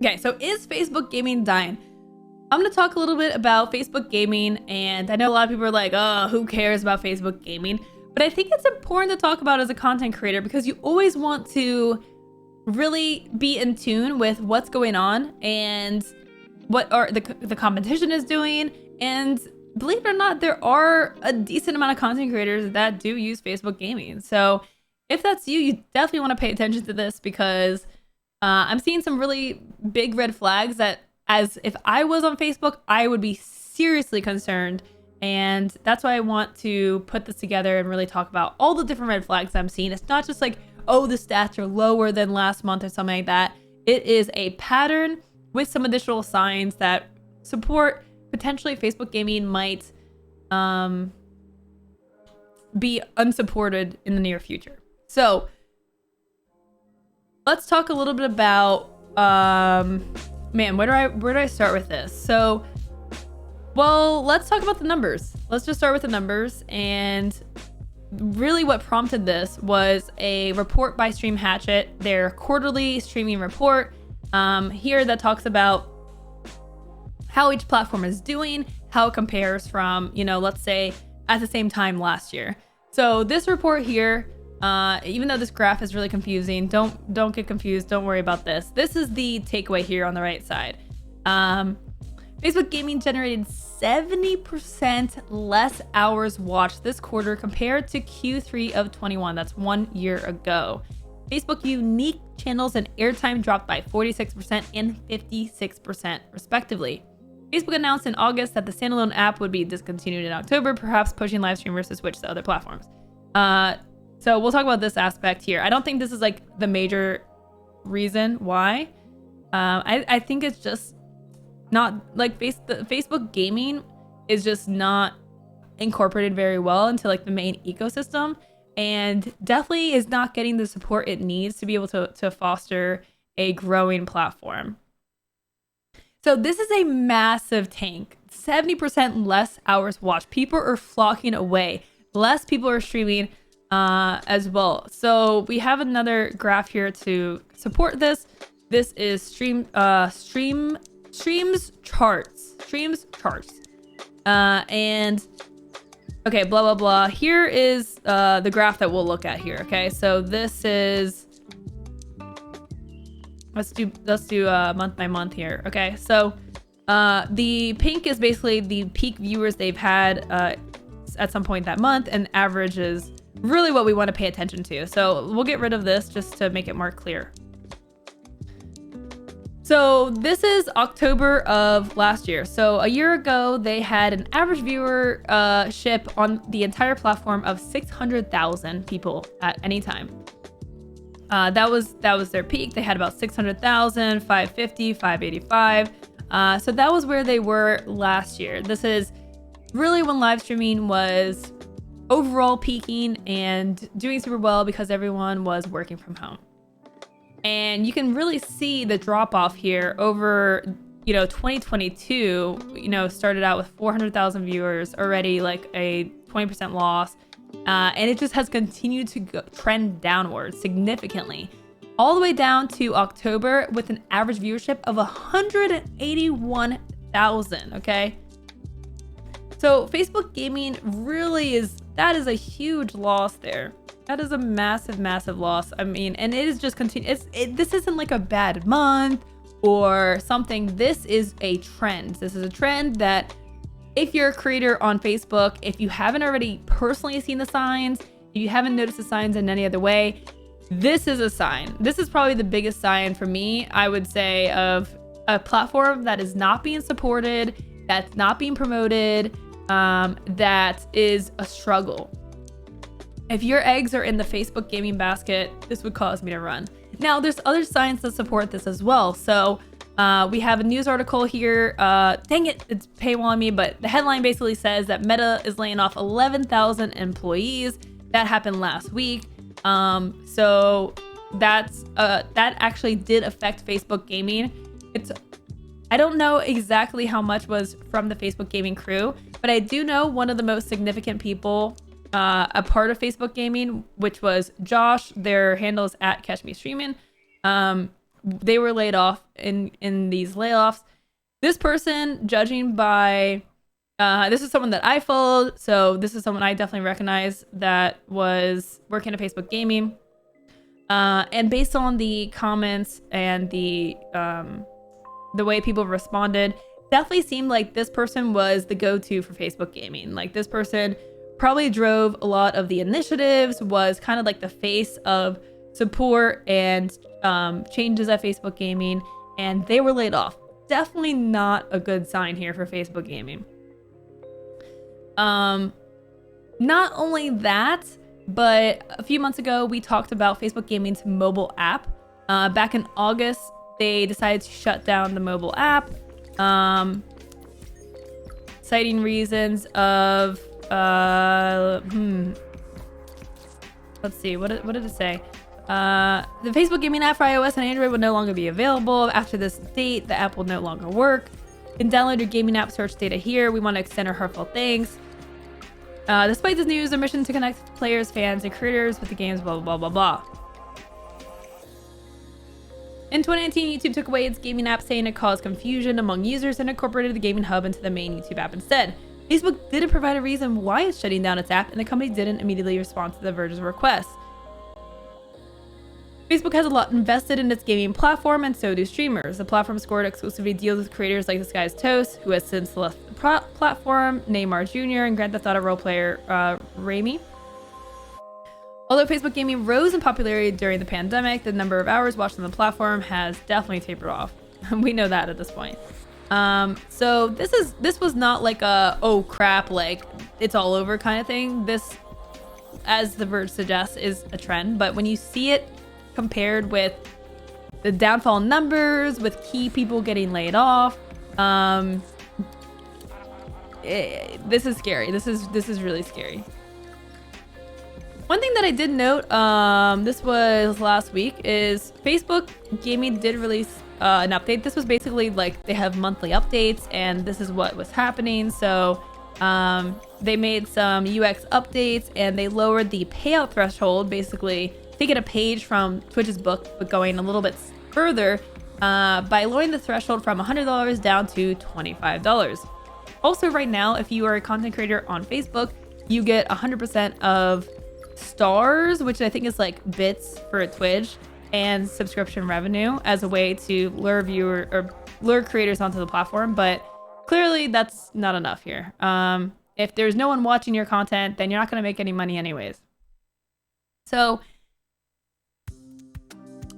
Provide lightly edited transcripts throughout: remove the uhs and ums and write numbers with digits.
Okay, so is Facebook gaming dying? I'm going to talk a little bit about Facebook gaming, and I know a lot of people are like, oh, who cares about Facebook gaming? But I think it's important to talk about as a content creator because you always want to really be in tune with what's going on and what are the competition is doing. And believe it or not, there are a decent amount of content creators that do use Facebook gaming. So if that's you, you definitely want to pay attention to this because I'm seeing some really big red flags that, as if I was on Facebook, I would be seriously concerned. And that's why I want to put this together and really talk about all the different red flags I'm seeing. It's not just like, oh, the stats are lower than last month or something like that. It is a pattern with some additional signs that support potentially Facebook gaming might be unsupported in the near future. So let's talk a little bit about man, where do I start with this? So, well, let's talk about the numbers. Let's just start with the numbers. And really what prompted this was a report by Stream Hatchet, their quarterly streaming report here that talks about how each platform is doing, how it compares from, let's say at the same time last year. So this report here, even though this graph is really confusing, don't get confused. Don't worry about this. This is the takeaway here on the right side. Facebook gaming generated 70% less hours watched this quarter compared to Q3 of 21. That's 1 year ago. Facebook unique channels and airtime dropped by 46% and 56% respectively. Facebook announced in August that the standalone app would be discontinued in October, perhaps pushing live streamers to switch to other platforms. So we'll talk about this aspect here. I don't think this is like the major reason why. I think it's just not like Facebook gaming is just not incorporated very well into like the main ecosystem, and definitely is not getting the support it needs to be able to foster a growing platform. So this is a massive tank. 70% less hours watched. People are flocking away. Less people are streaming as well. So we have another graph here to support this. This is streams charts. And okay, blah blah blah. Here is the graph that we'll look at here. Okay, so this is let's do month by month here. Okay, so the pink is basically the peak viewers they've had at some point that month, and average is really what we want to pay attention to. So we'll get rid of this just to make it more clear. So this is October of last year. So a year ago, they had an average viewership on the entire platform of 600,000 people at any time. That was their peak. They had about 600,000, 550, 585. So that was where they were last year. This is really when live streaming was overall peaking and doing super well because everyone was working from home. And you can really see the drop off here over, 2022, started out with 400,000 viewers, already like a 20% loss. And it just has continued to trend downward significantly, all the way down to October with an average viewership of 181,000. Okay. So Facebook gaming really is a huge loss there. That is a massive, massive loss. I mean, and it is just this isn't like a bad month or something. This is a trend. This is a trend that if you're a creator on Facebook, if you haven't already personally seen the signs, if you haven't noticed the signs in any other way, this is a sign. This is probably the biggest sign for me, I would say, of a platform that is not being supported, that's not being promoted, that is a struggle. If your eggs are in the Facebook gaming basket, this would cause me to run. Now, there's other signs that support this as well. So we have a news article here. Dang it, it's paywalling me, but the headline basically says that Meta is laying off 11,000 employees. That happened last week. So that actually did affect Facebook gaming. I don't know exactly how much was from the Facebook gaming crew, but I do know one of the most significant people a part of Facebook gaming, which was Josh. Their handle is @CatchMeStreaming. they were laid off in these layoffs. This person, judging by this is someone that I followed, so this is someone I definitely recognize that was working at Facebook Gaming. And based on the comments and the way people responded, definitely seemed like this person was the go-to for Facebook Gaming. Like, this person probably drove a lot of the initiatives, was kind of like the face of support and changes at Facebook Gaming, and they were laid off. Definitely not a good sign here for Facebook Gaming. Not only that, but a few months ago, we talked about Facebook Gaming's mobile app. Back in August, they decided to shut down the mobile app, citing reasons of, let's see, what did it say? The Facebook Gaming app for iOS and Android will no longer be available. After this date, the app will no longer work. You can download your gaming app search data here. We want to extend our heartfelt thanks. Despite this news, our mission to connect players, fans, and creators with the games, blah, blah, blah, blah, blah. In 2019, YouTube took away its gaming app, saying it caused confusion among users and incorporated the gaming hub into the main YouTube app instead. Facebook didn't provide a reason why it's shutting down its app, and the company didn't immediately respond to The Verge's request. Facebook has a lot invested in its gaming platform, and so do streamers. The platform scored exclusivity deals with creators like This Guy's Toast, who has since left the platform, Neymar Jr., and Grand Theft Auto role player Rami. Although Facebook Gaming rose in popularity during the pandemic, the number of hours watched on the platform has definitely tapered off. We know that at this point. So this was not like a, oh crap, like it's all over kind of thing. This, as The Verge suggests, is a trend, but when you see it compared with the downfall numbers, with key people getting laid off, this is scary. This is really scary. One thing that I did note, this was last week, is Facebook Gaming did release an update. This was basically like they have monthly updates, and this is what was happening. So they made some UX updates, and they lowered the payout threshold, basically taking a page from Twitch's book, but going a little bit further by lowering the threshold from $100 down to $25. Also, right now, if you are a content creator on Facebook, you get 100% of stars, which I think is like bits for Twitch, and subscription revenue as a way to lure creators onto the platform. But clearly, that's not enough here. If there's no one watching your content, then you're not going to make any money anyways. So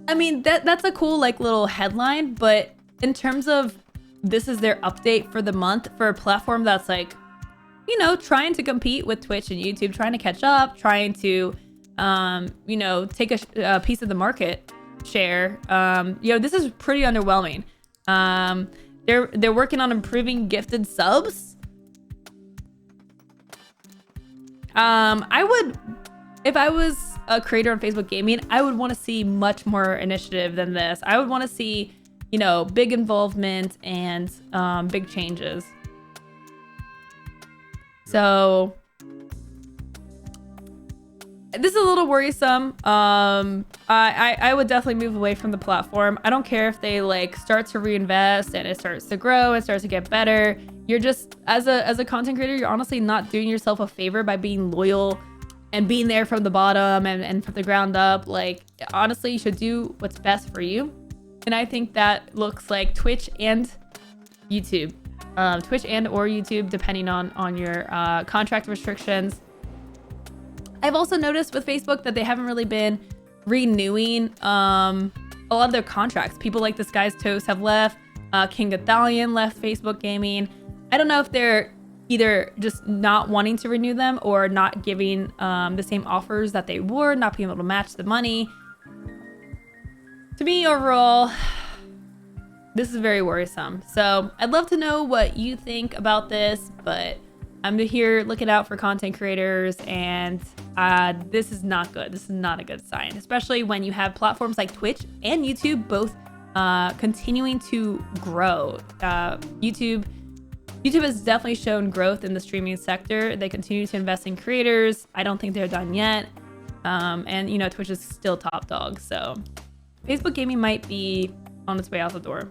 I mean, that's a cool like little headline, but in terms of this is their update for the month for a platform that's like, you know, trying to compete with Twitch and YouTube, trying to catch up, trying to, you know, take a piece of the market share. You know, this is pretty underwhelming. They're working on improving gifted subs. I would, if I was a creator on Facebook Gaming, I would want to see much more initiative than this. I would want to see, you know, big involvement and big changes. So this is a little worrisome. I would definitely move away from the platform. I don't care if they like start to reinvest and it starts to grow and starts to get better. You're just, as a content creator, you're honestly not doing yourself a favor by being loyal and being there from the bottom and from the ground up. Like, honestly, you should do what's best for you. And I think that looks like Twitch and YouTube. Twitch and or YouTube, depending on your contract restrictions. I've also noticed with Facebook that they haven't really been renewing a lot of their contracts. People like This Guy's Toast have left. King Gothalion left Facebook Gaming. I don't know if they're either just not wanting to renew them or not giving the same offers that they were, not being able to match the money. To me, overall, this is very worrisome. So I'd love to know what you think about this, but I'm here looking out for content creators, and this is not good. This is not a good sign, especially when you have platforms like Twitch and YouTube both continuing to grow. YouTube has definitely shown growth in the streaming sector. They continue to invest in creators. I don't think they're done yet. And, you know, Twitch is still top dog. So Facebook gaming might be on its way out the door.